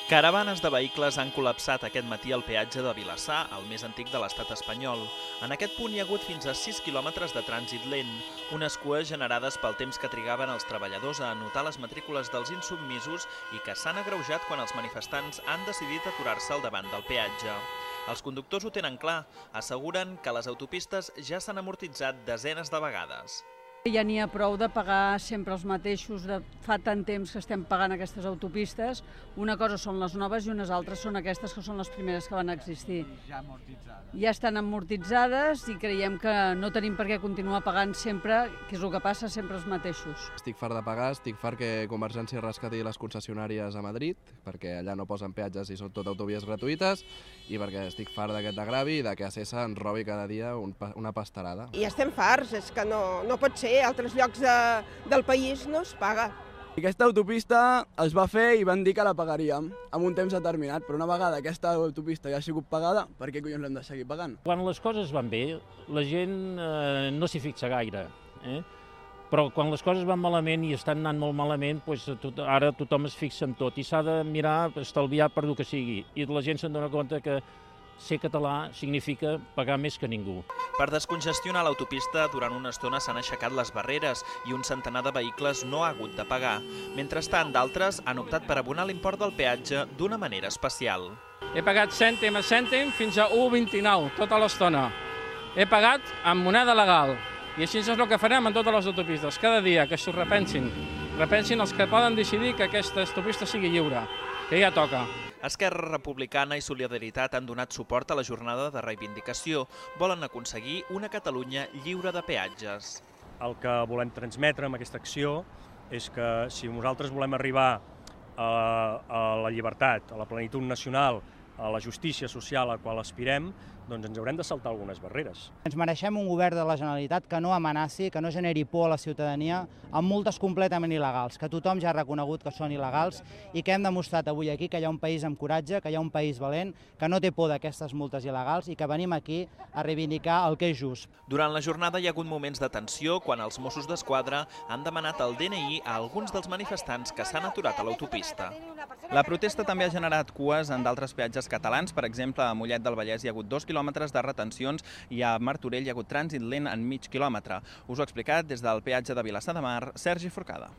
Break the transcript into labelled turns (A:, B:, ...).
A: Caravanes de vehicles han col·lapsat aquest matí el peatge de Vilassar, el més antic de l'estat espanyol. En aquest punt hi ha hagut fins a 6 quilòmetres de trànsit lent, unes cues generades pel temps que trigaven els treballadors a anotar les matrícules dels insubmisos i que s'han agreujat quan els manifestants han decidit aturar-se al davant del peatge. Els conductors ho tenen clar, asseguren que les autopistes ja s'han amortitzat desenes de vegades.
B: Ja n'hi ha prou de pagar sempre els mateixos, fa tant temps que estem pagant aquestes autopistes. Una cosa són les noves i unes altres són aquestes que són les primeres que van existir. Ja estan amortitzades i creiem que no tenim per què continuar pagant sempre, que és el que passa, sempre els mateixos.
C: Estic fart de pagar, estic fart que Convergència rescati les concessionàries a Madrid, perquè allà no posen peatges i són tot autovies gratuïtes, i perquè estic fart d'aquest agravi i que Acesa ens robi cada dia una pastarada.
D: I estem farts, és que no pot ser. A altres llocs del país no es paga.
E: Aquesta autopista es va fer i van dir que la pagaríem en un temps determinat, però una vegada aquesta autopista ja ha sigut pagada, per què collons l'hem de seguir pagant?
F: Quan les coses van bé, la gent no s'hi fixa gaire, però quan les coses van malament i estan anant molt malament, ara tothom es fixa en tot i s'ha de mirar, estalviar per el que sigui, i la gent se'n dona compte que ser català significa pagar més que ningú.
A: Per descongestionar l'autopista, durant una estona s'han aixecat les barreres i un centenar de vehicles no ha hagut de pagar. Mentrestant, d'altres han optat per abonar l'import del peatge d'una manera especial.
G: He pagat cèntim a cèntim fins a 1,29 tota l'estona. He pagat amb moneda legal i així és el que farem en totes les autopistes. Cada dia que s'ho repensin. Repensin els que poden decidir que aquesta autopista sigui lliure, que ja toca.
A: Esquerra Republicana i Solidaritat han donat suport a la jornada de reivindicació. Volen aconseguir una Catalunya lliure de peatges.
H: El que volem transmetre amb aquesta acció és que si nosaltres volem arribar a la llibertat, a la plenitud nacional, a la justícia social a la qual aspirem, doncs ens haurem de saltar algunes barreres.
I: Ens mereixem un govern de la Generalitat que no amenaci, que no generi por a la ciutadania amb multes completament il·legals, que tothom ja ha reconegut que són il·legals i que hem demostrat avui aquí que hi ha un país amb coratge, que hi ha un país valent, que no té por d'aquestes multes il·legals i que venim aquí a reivindicar el que és just.
A: Durant la jornada hi ha hagut moments de tensió quan els Mossos d'Esquadra han demanat el DNI a alguns dels manifestants que s'han aturat a l'autopista.
J: La protesta també ha generat cues en d'altres peatges catalans. Per exemple, a Mollet del Vallès hi ha hagut 2 quilòmetres de retencions i a Martorell hi ha hagut trànsit lent en mig quilòmetre. Us ho ha explicat des del peatge de Vilassar de Mar, Sergi Forcada.